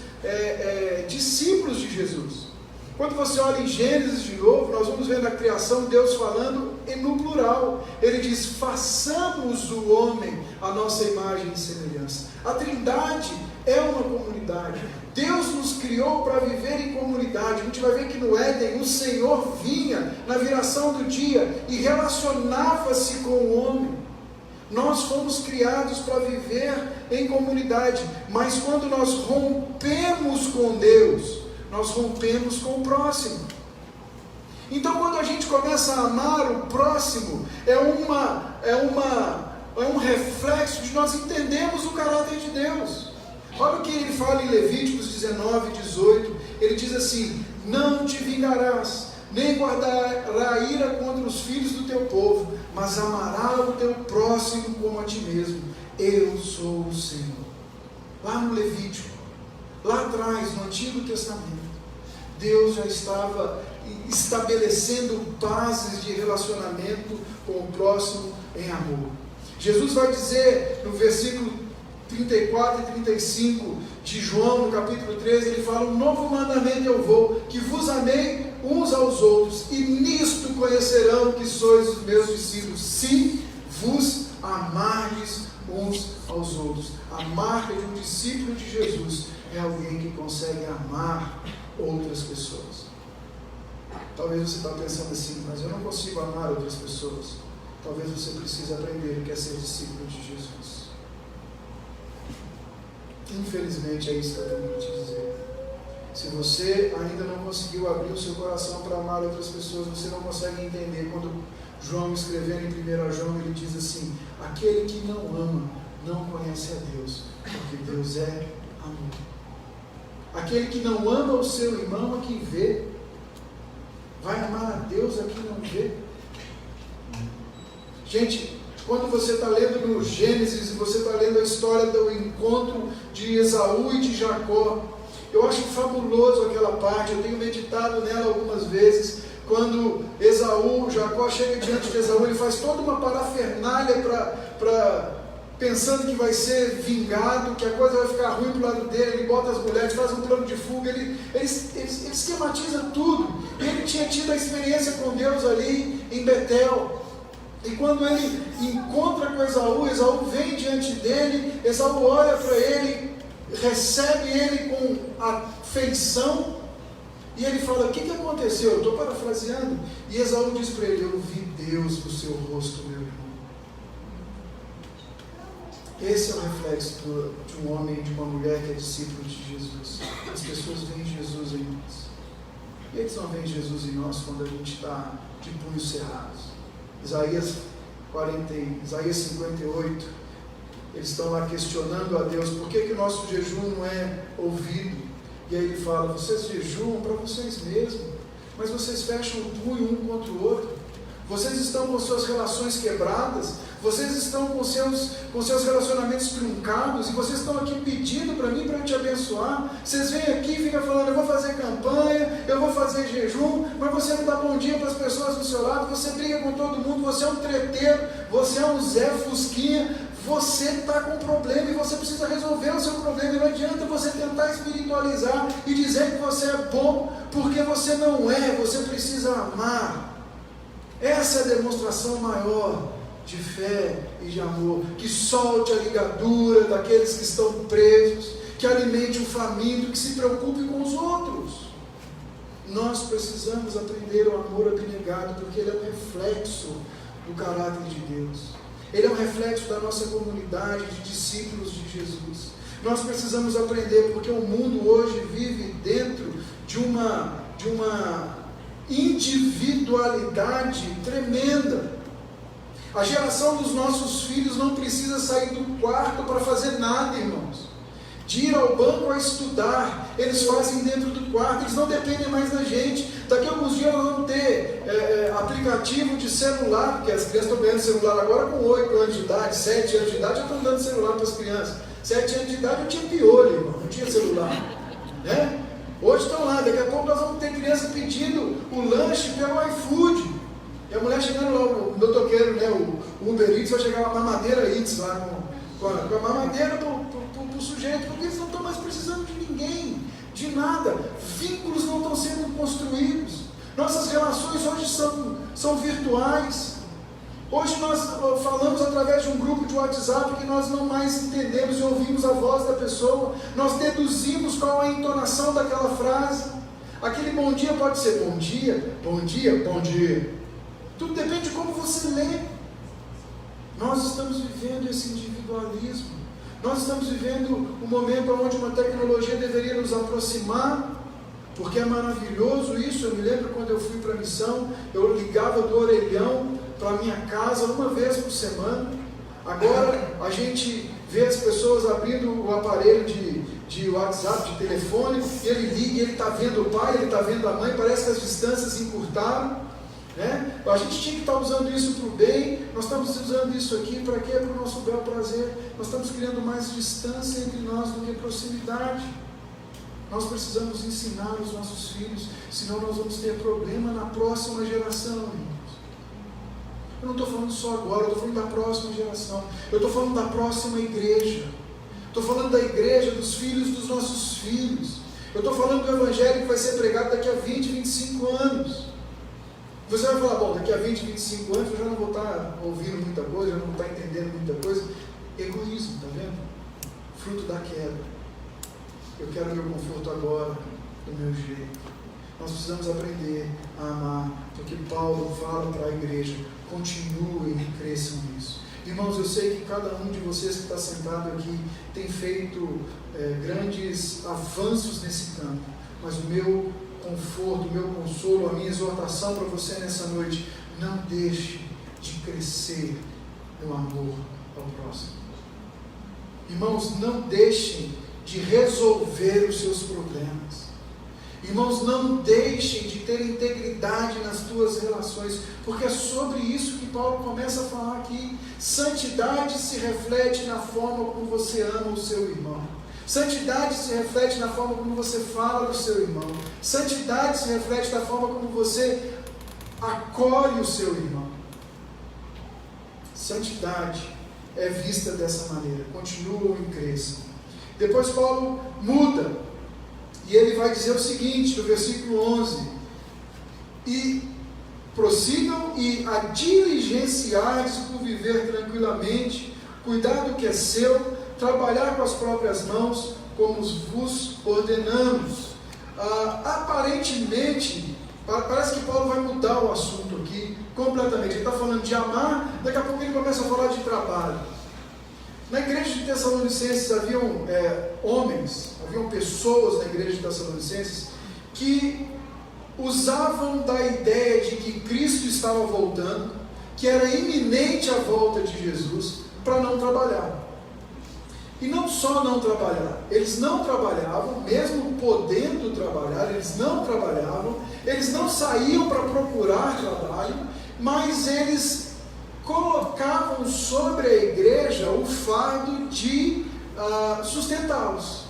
discípulos de Jesus. Quando você olha em Gênesis de novo, nós vamos ver na criação Deus falando no plural. Ele diz, façamos o homem a nossa imagem e semelhança. A Trindade é uma comunidade. Deus nos criou para viver em comunidade. A gente vai ver que no Éden o Senhor vinha na viração do dia e relacionava-se com o homem. Nós fomos criados para viver em comunidade, mas quando nós rompemos com Deus, nós rompemos com o próximo. Então, quando a gente começa a amar o próximo, é um reflexo de nós entendemos o caráter de Deus. Olha o que ele fala em Levíticos 19, 18. Ele diz assim, não te vingarás, nem guardará ira contra os filhos do teu povo, mas amará o teu próximo como a ti mesmo. Eu sou o Senhor. Lá no Levítico, lá atrás, no Antigo Testamento, Deus já estava estabelecendo bases de relacionamento com o próximo em amor. Jesus vai dizer no versículo 34 e 35 de João, no capítulo 13, ele fala, um novo mandamento eu vou, que vos amei uns aos outros, e nisto conhecerão que sois os meus discípulos, se vos amardes uns aos outros. A marca de um discípulo de Jesus é alguém que consegue amar outras pessoas. Talvez você está pensando assim, mas eu não consigo amar outras pessoas. Talvez você precise aprender o que é ser discípulo de Jesus. Infelizmente é isso que eu tenho para te dizer. Se você ainda não conseguiu abrir o seu coração para amar outras pessoas, você não consegue entender. Quando João, escrevendo em 1 João, ele diz assim, aquele que não ama, não conhece a Deus, porque Deus é amor. Aquele que não ama o seu irmão a quem vê, vai amar a Deus a quem não vê? Gente, quando você está lendo no Gênesis, e você está lendo a história do encontro de Esaú e de Jacó, eu acho fabuloso aquela parte, eu tenho meditado nela algumas vezes. Quando Jacó chega diante de Esaú, ele faz toda uma parafernália pensando que vai ser vingado, que a coisa vai ficar ruim para o lado dele, ele bota as mulheres, faz um plano de fuga, ele esquematiza tudo. E ele tinha tido a experiência com Deus ali em Betel. E quando ele encontra com Esaú vem diante dele, Esaú olha para ele, recebe ele com afeição, e ele fala, o que aconteceu? Eu estou parafraseando. E Esaú diz para ele, eu vi Deus no seu rosto, meu irmão. Esse é o reflexo de um homem e de uma mulher que é discípulo de Jesus. As pessoas veem Jesus em nós. E eles não veem Jesus em nós quando a gente está de punhos cerrados. Isaías 58, eles estão lá questionando a Deus, por que o nosso jejum não é ouvido? E aí ele fala, vocês jejuam para vocês mesmos, mas vocês fecham o punho um contra o outro, vocês estão com suas relações quebradas, vocês estão com seus relacionamentos truncados, e vocês estão aqui pedindo para mim, para eu te abençoar. Vocês vêm aqui e ficam falando, eu vou fazer campanha, eu vou fazer jejum, mas você não dá bom dia para as pessoas do seu lado, você briga com todo mundo, você é um treteiro, você é um Zé Fusquinha, você está com problema e você precisa resolver o seu problema. E não adianta você tentar espiritualizar e dizer que você é bom, porque você não é, você precisa amar. Essa é a demonstração maior de fé e de amor, que solte a ligadura daqueles que estão presos, que alimente o faminto, que se preocupe com os outros. Nós precisamos aprender o amor abnegado, porque ele é um reflexo do caráter de Deus. Ele é um reflexo da nossa comunidade de discípulos de Jesus. Nós precisamos aprender, porque o mundo hoje vive dentro de uma individualidade tremenda. A geração dos nossos filhos não precisa sair do quarto para fazer nada, irmãos. De ir ao banco a estudar, eles fazem dentro do quarto, eles não dependem mais da gente. Daqui a alguns dias nós vamos ter aplicativo de celular, porque as crianças estão ganhando celular agora com 8 anos de idade, 7 anos de idade, já estão dando celular para as crianças. 7 anos de idade eu tinha piolho, irmão, não tinha celular. Né? Hoje estão lá, daqui a pouco nós vamos ter criança pedindo o lanche pelo iFood. E a mulher chegando lá, o motoqueiro, né, o Uber Eats, vai chegar uma mamadeira Eats lá com a mamadeira para o sujeito, porque eles não estão mais precisando de ninguém, de nada. Vínculos não estão sendo construídos. Nossas relações hoje são virtuais. Hoje nós falamos através de um grupo de WhatsApp que nós não mais entendemos e ouvimos a voz da pessoa. Nós deduzimos qual é a entonação daquela frase. Aquele bom dia pode ser bom dia, bom dia, bom dia. Tudo depende de como você lê. Nós estamos vivendo esse individualismo. Nós estamos vivendo um momento onde uma tecnologia deveria nos aproximar, porque é maravilhoso isso. Eu me lembro quando eu fui para a missão, eu ligava do orelhão para a minha casa uma vez por semana. Agora a gente vê as pessoas abrindo o aparelho de WhatsApp, de telefone, e ele liga e ele está vendo o pai, ele está vendo a mãe, parece que as distâncias encurtaram. Né? A gente tinha que estar usando isso para o bem. Nós estamos usando isso aqui para quê? Para o nosso bel prazer. Nós estamos criando mais distância entre nós do que proximidade. Nós precisamos ensinar os nossos filhos, senão nós vamos ter problema na próxima geração, irmãos. Eu não estou falando só agora, eu estou falando da próxima geração. Eu estou falando da próxima igreja. Estou falando da igreja, dos filhos dos nossos filhos. Eu estou falando do evangelho que vai ser pregado daqui a 20, 25 anos. Você vai falar, bom, daqui a 20, 25 anos eu já não vou estar ouvindo muita coisa, já não vou estar entendendo muita coisa. Egoísmo, está vendo? Fruto da queda. Eu quero meu conforto agora, do meu jeito. Nós precisamos aprender a amar, porque Paulo fala para a igreja, continuem e cresçam nisso. Irmãos, eu sei que cada um de vocês que está sentado aqui tem feito grandes avanços nesse campo, mas o meu conforto, o meu consolo, a minha exortação para você nessa noite, não deixe de crescer no amor ao próximo. Irmãos, não deixem de resolver os seus problemas. Irmãos, não deixem de ter integridade nas tuas relações, porque é sobre isso que Paulo começa a falar aqui. Santidade se reflete na forma como você ama o seu irmão. Santidade se reflete na forma como você fala do seu irmão. Santidade se reflete na forma como você acolhe o seu irmão. Santidade é vista dessa maneira. Continuam e cresçam. Depois Paulo muda. E ele vai dizer o seguinte, no versículo 11. E prossigam e a diligenciar-se por viver tranquilamente, cuidar do que é seu, trabalhar com as próprias mãos, como vos ordenamos. Aparentemente, parece que Paulo vai mudar o assunto aqui completamente. Ele está falando de amar, daqui a pouco ele começa a falar de trabalho. Na igreja de Tessalonicenses haviam haviam pessoas na igreja de Tessalonicenses que usavam da ideia de que Cristo estava voltando, que era iminente a volta de Jesus, para não trabalhar. E não só não trabalhar, eles não trabalhavam, mesmo podendo trabalhar, eles não trabalhavam, eles não saíam para procurar trabalho, mas eles colocavam sobre a igreja o fardo de sustentá-los.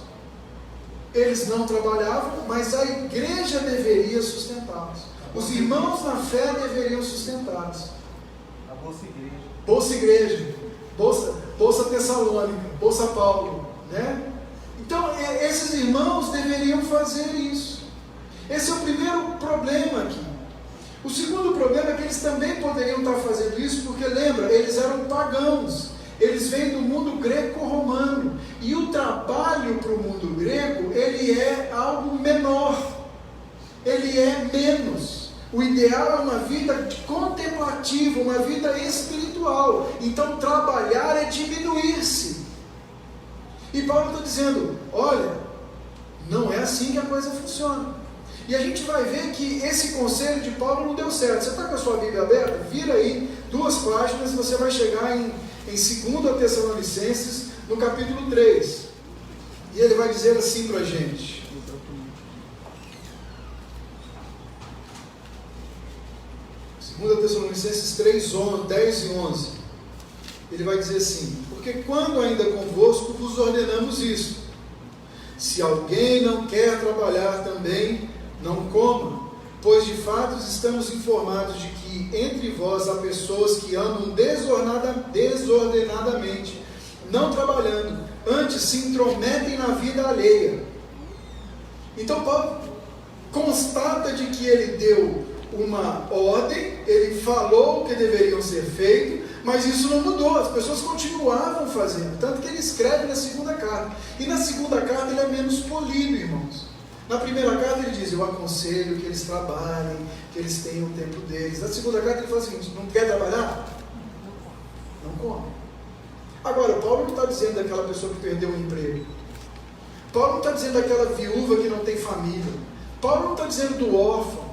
Eles não trabalhavam, mas a igreja deveria sustentá-los. Os irmãos na fé deveriam sustentá-los. A Bolsa Igreja. Bolsa Igreja, Bolsa Tessalônica, Bolsa Paulo, né? Então, esses irmãos deveriam fazer isso. Esse é o primeiro problema aqui. O segundo problema é que eles também poderiam estar fazendo isso, porque lembra, eles eram pagãos. Eles vêm do mundo greco-romano. E o trabalho para o mundo grego, ele é algo menor. ele é menos. O ideal é uma vida contemplativa, uma vida espiritual. Então trabalhar é diminuir-se. E Paulo está dizendo, olha, não é assim que a coisa funciona. E a gente vai ver que esse conselho de Paulo não deu certo. Você está com a sua Bíblia aberta? Vira aí 2 páginas e você vai chegar em 2 Tessalonicenses, no capítulo 3. E ele vai dizer assim para a gente. Tessalonicenses 3, 10 e 11. Ele vai dizer assim: porque quando ainda convosco vos ordenamos isto, se alguém não quer trabalhar também, não coma, pois de fato estamos informados de que entre vós há pessoas que andam desordenadamente, não trabalhando, antes se intrometem na vida alheia. Então Paulo constata de que ele deu uma ordem, ele falou o que deveriam ser feito, mas isso não mudou, as pessoas continuavam fazendo, tanto que ele escreve na 2ª carta, e na 2ª carta ele é menos polido, irmãos. Na 1ª carta ele diz, eu aconselho que eles trabalhem, que eles tenham o tempo deles. Na 2ª carta ele fala o seguinte, não quer trabalhar? Não come. Agora, Paulo não está dizendo daquela pessoa que perdeu o emprego, Paulo não está dizendo daquela viúva que não tem família, Paulo não está dizendo do órfão,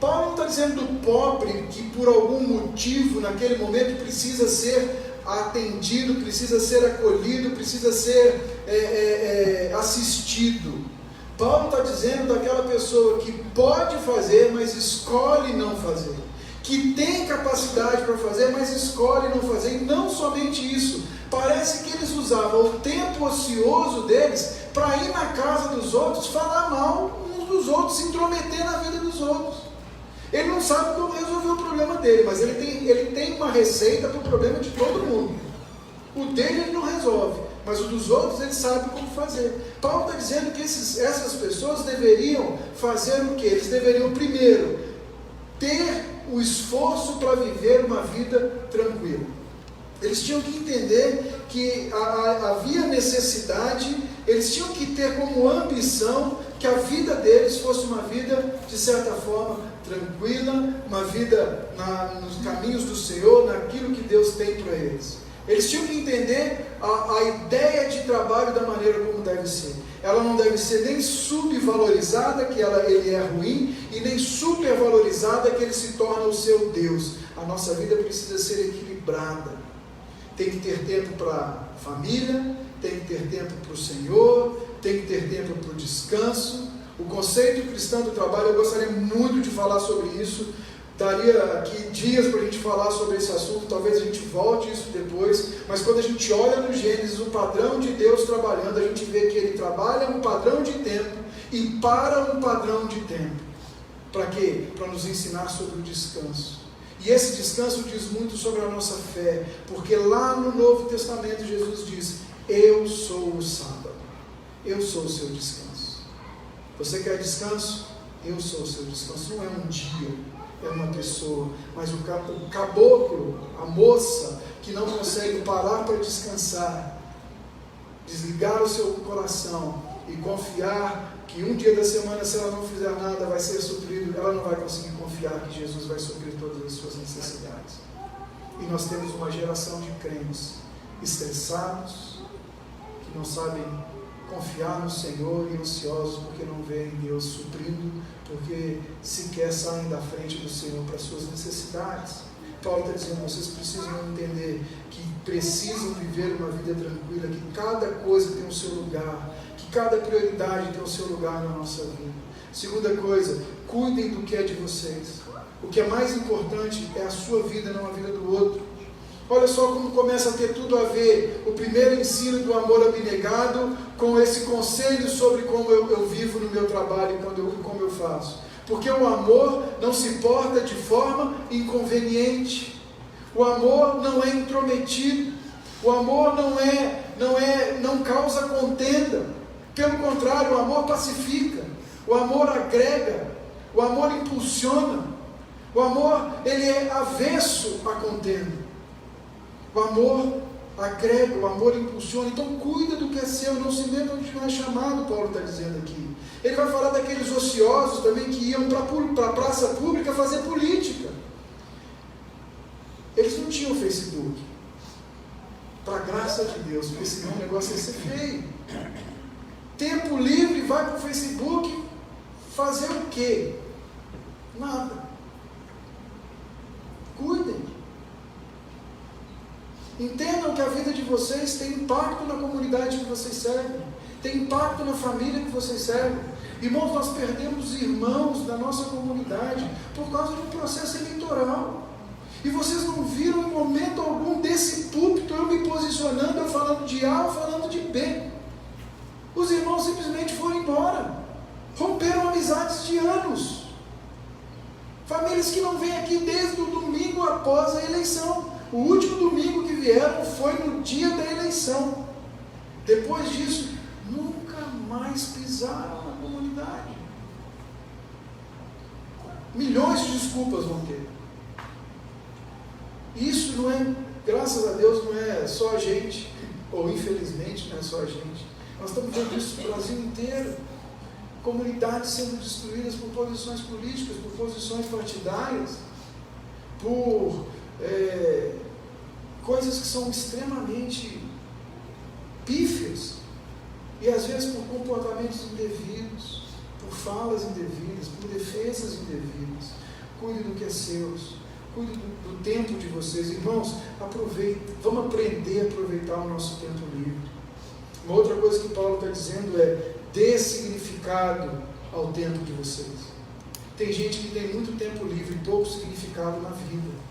Paulo não está dizendo do pobre que por algum motivo naquele momento precisa ser atendido, precisa ser acolhido, precisa ser assistido. Paulo está dizendo daquela pessoa que pode fazer, mas escolhe não fazer, que tem capacidade para fazer, mas escolhe não fazer. E não somente isso, parece que eles usavam o tempo ocioso deles para ir na casa dos outros, falar mal uns dos outros, se intrometer na vida dos outros. Ele não sabe como resolver o problema dele, mas ele tem uma receita para o problema de todo mundo. O dele ele não resolve, mas o dos outros ele sabe como fazer. Paulo está dizendo que essas pessoas deveriam fazer o quê? Eles deveriam primeiro ter o esforço para viver uma vida tranquila. Eles tinham que entender que havia necessidade, eles tinham que ter como ambição que a vida deles fosse uma vida, de certa forma, tranquila, uma vida nos caminhos do Senhor, naquilo que Deus tem para eles. Eles tinham que entender a ideia de trabalho da maneira como deve ser. Ela não deve ser nem subvalorizada, que ele é ruim, e nem supervalorizada, que ele se torna o seu Deus. A nossa vida precisa ser equilibrada. Tem que ter tempo para a família, tem que ter tempo para o Senhor, tem que ter tempo para o descanso. O conceito cristão do trabalho, eu gostaria muito de falar sobre isso. Daria aqui dias para a gente falar sobre esse assunto, talvez a gente volte isso depois, mas quando a gente olha no Gênesis o padrão de Deus trabalhando, a gente vê que ele trabalha um padrão de tempo e para um padrão de tempo. Para quê? Para nos ensinar sobre o descanso. E esse descanso diz muito sobre a nossa fé, porque lá no Novo Testamento Jesus diz, eu sou o sábado, eu sou o seu descanso. Você quer descanso? Eu sou o seu descanso. Não é um dia, é uma pessoa, mas o caboclo, a moça que não consegue parar para descansar, desligar o seu coração e confiar que um dia da semana, se ela não fizer nada, vai ser suprido, ela não vai conseguir confiar que Jesus vai suprir todas as suas necessidades. E nós temos uma geração de crentes estressados, que não sabem confiar no Senhor e ansiosos porque não veem Deus suprindo, porque sequer saem da frente do Senhor para as suas necessidades. Paulo está dizendo, vocês precisam entender que precisam viver uma vida tranquila, que cada coisa tem o seu lugar, que cada prioridade tem o seu lugar na nossa vida. Segunda coisa, cuidem do que é de vocês. O que é mais importante é a sua vida, não a vida do outro. Olha só como começa a ter tudo a ver o primeiro ensino do amor abnegado com esse conselho sobre como eu vivo no meu trabalho e como eu faço. Porque o amor não se porta de forma inconveniente. O amor não é intrometido. O amor não causa contenda. Pelo contrário, o amor pacifica. O amor agrega. O amor impulsiona. O amor, ele é avesso à contenda. O amor agrega, o amor impulsiona. Então cuida do que é seu, não se meta onde não é chamado, Paulo está dizendo aqui. Ele vai falar daqueles ociosos também que iam para a praça pública fazer política. Eles não tinham Facebook, para a graça de Deus, porque senão o negócio ia ser feio. Tempo livre, vai para o Facebook fazer o quê? Nada. Cuidem. Entendam que a vida de vocês tem impacto na comunidade que vocês servem, tem impacto na família que vocês servem. Irmãos, nós perdemos irmãos da nossa comunidade por causa do processo eleitoral. E vocês não viram em momento algum desse púlpito eu me posicionando, eu falando de A ou falando de B. Os irmãos simplesmente foram embora, romperam amizades de anos. Famílias que não vêm aqui desde o domingo após a eleição. O último domingo que vieram foi no dia da eleição. Depois disso, nunca mais pisaram na comunidade. Milhões de desculpas vão ter. Isso não é, graças a Deus, não é só a gente, ou infelizmente não é só a gente. Nós estamos vendo isso no Brasil inteiro. Comunidades sendo destruídas por posições políticas, por posições partidárias, por coisas que são extremamente pífias, e às vezes por comportamentos indevidos, por falas indevidas, por defesas indevidas. Cuide do que é seu, cuide do tempo de vocês. Irmãos, aproveitem, vamos aprender a aproveitar o nosso tempo livre. Uma outra coisa que Paulo está dizendo é: dê significado ao tempo de vocês. Tem gente que tem muito tempo livre e pouco significado na vida.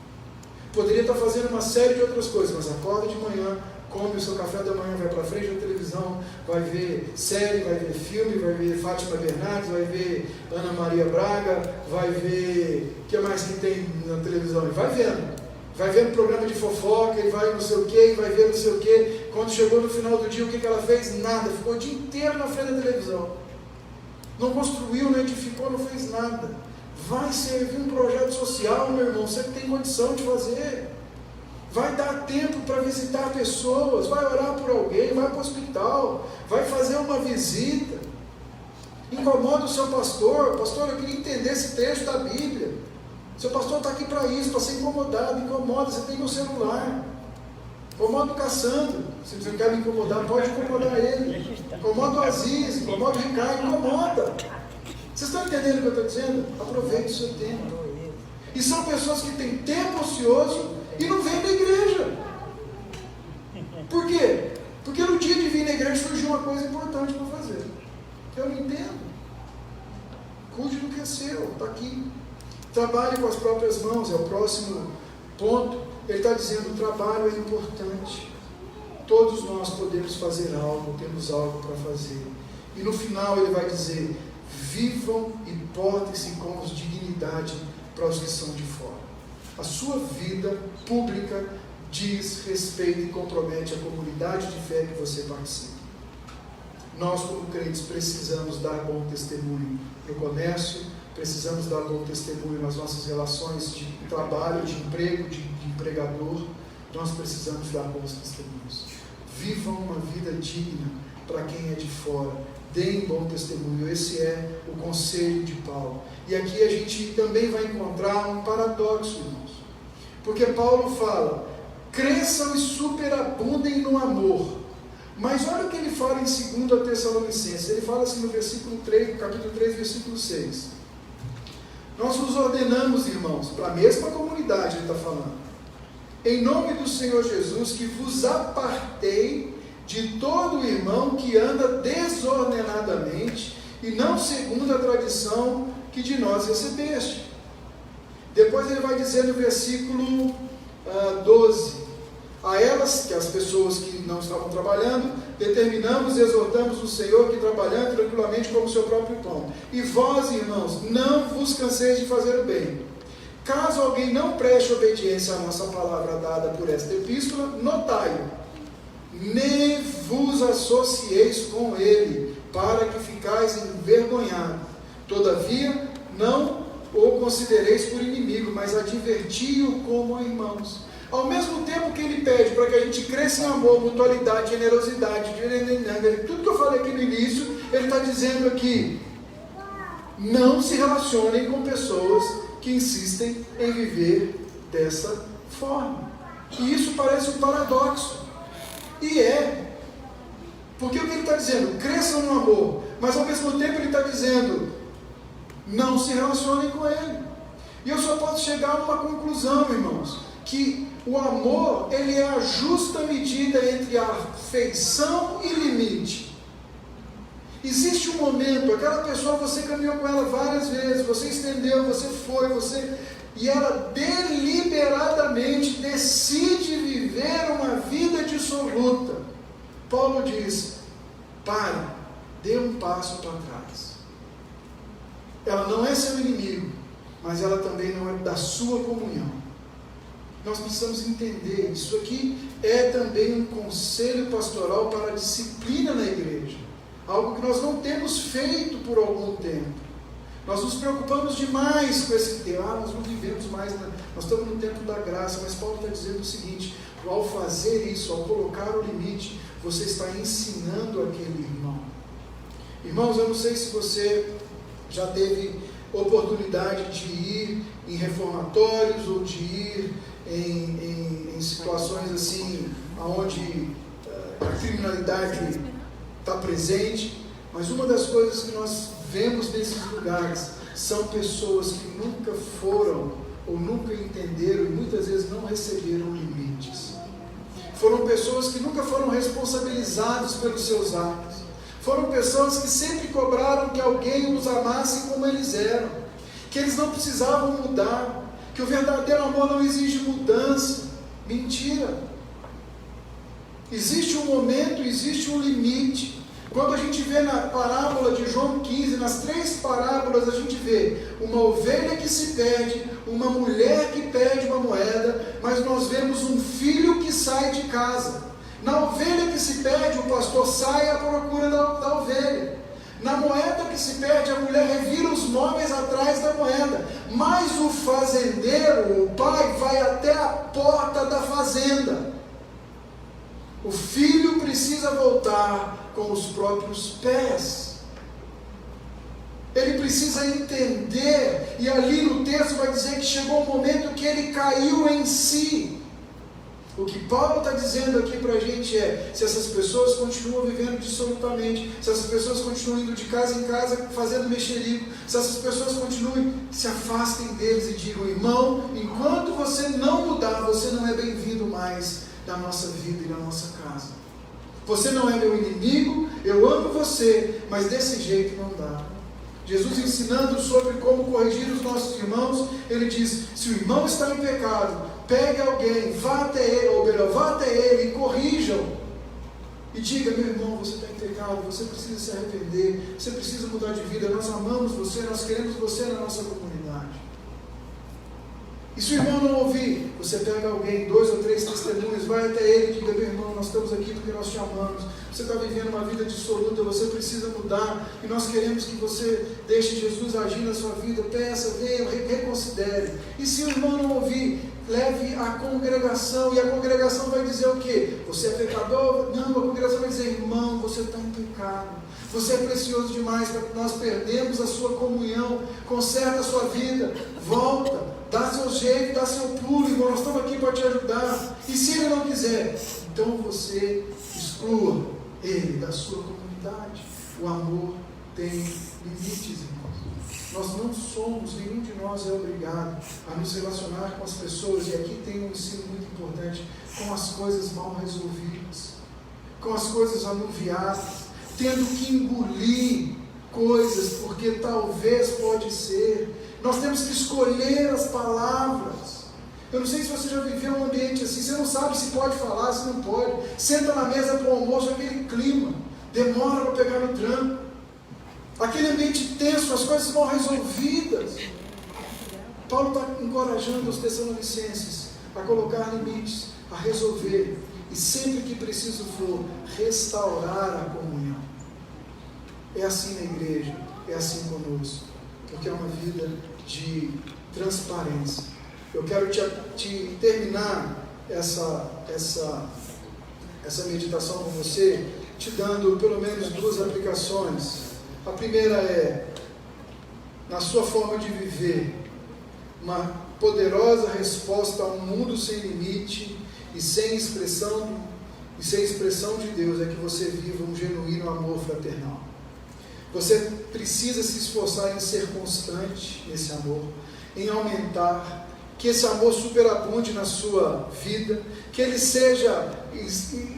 Poderia estar fazendo uma série de outras coisas, mas acorda de manhã, come o seu café da manhã, vai para frente da televisão, vai ver série, vai ver filme, vai ver Fátima Bernardes, vai ver Ana Maria Braga, vai ver o que mais que tem na televisão, e vai vendo programa de fofoca, e vai não sei o que, e vai ver não sei o que. Quando chegou no final do dia, o que ela fez? Nada, ficou o dia inteiro na frente da televisão, não construiu, não edificou, não fez nada. Vai servir um projeto social, meu irmão, você tem condição de fazer. Vai dar tempo para visitar pessoas, vai orar por alguém, vai para o hospital, vai fazer uma visita. Incomoda o seu pastor: pastor, eu queria entender esse trecho da Bíblia. Seu pastor está aqui para isso, para ser incomodado. Incomoda, você tem meu celular. Incomoda o Cassandro. Se você quer me incomodar, pode incomodar ele. Incomoda o Aziz, incomoda o Ricardo, incomoda. Vocês estão entendendo o que eu estou dizendo? Aproveite o seu tempo. E são pessoas que têm tempo ocioso e não vêm na igreja. Por quê? Porque no dia de vir na igreja surgiu uma coisa importante para fazer. Eu não entendo. Cuide do que é seu, está aqui. Trabalhe com as próprias mãos, é o próximo ponto. Ele está dizendo: o trabalho é importante. Todos nós podemos fazer algo, temos algo para fazer. E no final ele vai dizer: vivam e portem-se com dignidade para os que são de fora. A sua vida pública diz respeito e compromete a comunidade de fé que você participa. Nós, como crentes, precisamos dar bom testemunho no comércio, precisamos dar bom testemunho nas nossas relações de trabalho, de emprego, de empregador. Nós precisamos dar bons testemunhos. Vivam uma vida digna para quem é de fora. Deem bom testemunho. Esse é o conselho de Paulo. E aqui a gente também vai encontrar um paradoxo, irmãos. Porque Paulo fala: cresçam e superabundem no amor. Mas olha o que ele fala em 2 Tessalonicenses. Ele fala assim no versículo 3, capítulo 3, versículo 6. Nós vos ordenamos, irmãos, para a mesma comunidade ele está falando, em nome do Senhor Jesus, que vos apartei de todo irmão que anda desordenadamente e não segundo a tradição que de nós recebeste. Depois ele vai dizer no versículo 12: a elas, que as pessoas que não estavam trabalhando, determinamos e exortamos o Senhor que trabalhando tranquilamente como o seu próprio pão. E vós, irmãos, não vos canseis de fazer o bem. Caso alguém não preste obediência à nossa palavra dada por esta epístola, notai-o, nem vos associeis com ele, para que ficais envergonhados. Todavia, não o considereis por inimigo, mas adverti-o como irmãos. Ao mesmo tempo que ele pede para que a gente cresça em amor, mutualidade, generosidade, tudo que eu falei aqui no início, ele está dizendo aqui: não se relacionem com pessoas que insistem em viver dessa forma. E isso parece um paradoxo. E é. Porque o que ele está dizendo? Cresçam no amor. Mas ao mesmo tempo ele está dizendo: não se relacionem com ele. E eu só posso chegar a uma conclusão, irmãos, que o amor, ele é a justa medida entre afeição e limite. Existe um momento, aquela pessoa, você caminhou com ela várias vezes, você estendeu, você foi, e ela deliberadamente decide viver uma vida dissoluta. Paulo diz: pare, dê um passo para trás. Ela não é seu inimigo, mas ela também não é da sua comunhão. Nós precisamos entender, isso aqui é também um conselho pastoral para a disciplina na igreja, algo que nós não temos feito por algum tempo. Nós nos preocupamos demais com esse tema, nós não vivemos mais, nós estamos no tempo da graça, mas Paulo está dizendo o seguinte: ao fazer isso, ao colocar o limite, você está ensinando aquele irmão. Irmãos, eu não sei se você já teve oportunidade de ir em reformatórios ou de ir em situações assim, onde a criminalidade está presente, mas uma das coisas que nós vemos nesses lugares são pessoas que nunca foram ou nunca entenderam e muitas vezes não receberam limites. Foram pessoas que nunca foram responsabilizadas pelos seus atos. Foram pessoas que sempre cobraram que alguém os amasse como eles eram, que eles não precisavam mudar, que o verdadeiro amor não exige mudança. Mentira! Existe um momento, existe um limite. Quando a gente vê na parábola de João 15, nas 3 parábolas, a gente vê uma ovelha que se perde, uma mulher que perde uma moeda, mas nós vemos um filho que sai de casa. Na ovelha que se perde, o pastor sai à procura da ovelha. Na moeda que se perde, a mulher revira os móveis atrás da moeda. Mas o fazendeiro, o pai, vai até a porta da fazenda. O filho precisa voltar com os próprios pés. Ele precisa entender, e ali no texto vai dizer que chegou um momento que ele caiu em si. O que Paulo está dizendo aqui para a gente é: se essas pessoas continuam vivendo dissolutamente, se essas pessoas continuam indo de casa em casa fazendo mexerico, se essas pessoas continuem, se afastem deles e digam: irmão, enquanto você não mudar, você não é bem-vindo mais na nossa vida e na nossa casa. Você não é meu inimigo, eu amo você, mas desse jeito não dá. Jesus ensinando sobre como corrigir os nossos irmãos, ele diz: se o irmão está em pecado, pegue alguém, vá até ele, ou melhor, vá até ele e corrijam. E diga: meu irmão, você está em pecado, você precisa se arrepender, você precisa mudar de vida, nós amamos você, nós queremos você na nossa comunidade. E se o irmão não ouvir, você pega alguém, 2 ou 3 testemunhas, vai até ele e diga: meu irmão, nós estamos aqui porque nós te amamos, você está vivendo uma vida dissoluta, você precisa mudar, e nós queremos que você deixe Jesus agir na sua vida, peça, venha, reconsidere. E se o irmão não ouvir, leve a congregação, e a congregação vai dizer o quê? Você é pecador? Não, a congregação vai dizer: irmão, você está em pecado, você é precioso demais para que nós perdemos a sua comunhão, conserta a sua vida, volta, dá seu jeito, dá seu pulo, irmão, nós estamos aqui para te ajudar. E se ele não quiser, então você exclua ele da sua comunidade. O amor tem limites, irmãos. Nós não somos, nenhum de nós é obrigado a nos relacionar com as pessoas, e aqui tem um ensino muito importante, com as coisas mal resolvidas, com as coisas anuviadas, tendo que engolir coisas, porque talvez pode ser. Nós temos que escolher as palavras. Eu não sei se você já viveu um ambiente assim, você não sabe se pode falar, se não pode. Senta na mesa para o almoço, aquele clima, demora para pegar no tranco, aquele ambiente tenso, as coisas mal resolvidas. Paulo está encorajando os Tessalonicenses a colocar limites, a resolver, e sempre que preciso for, restaurar a comunhão. É assim na igreja, é assim conosco, porque é uma vida de transparência. Eu quero te terminar essa meditação com você, te dando pelo menos 2 aplicações. A primeira é, na sua forma de viver, uma poderosa resposta a um mundo sem limite e sem expressão de Deus é que você viva um genuíno amor fraternal. Você precisa se esforçar em ser constante nesse amor, em aumentar, que esse amor superabunde na sua vida, que ele seja,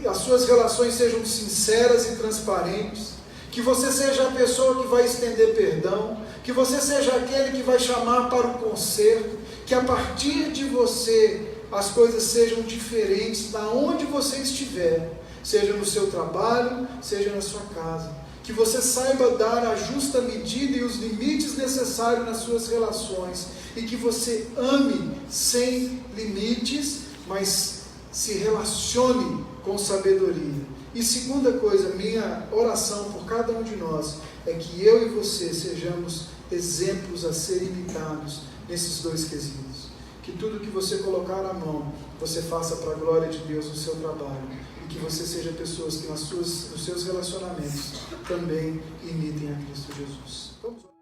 as suas relações sejam sinceras e transparentes, que você seja a pessoa que vai estender perdão, que você seja aquele que vai chamar para o conserto, que a partir de você as coisas sejam diferentes da onde você estiver, seja no seu trabalho, seja na sua casa. Que você saiba dar a justa medida e os limites necessários nas suas relações, e que você ame sem limites, mas se relacione com sabedoria. E segunda coisa, minha oração por cada um de nós é que eu e você sejamos exemplos a serem imitados nesses 2 quesitos. Que tudo que você colocar na mão, você faça para a glória de Deus no seu trabalho. E que você seja pessoas que nos seus relacionamentos também imitem a Cristo Jesus. Vamos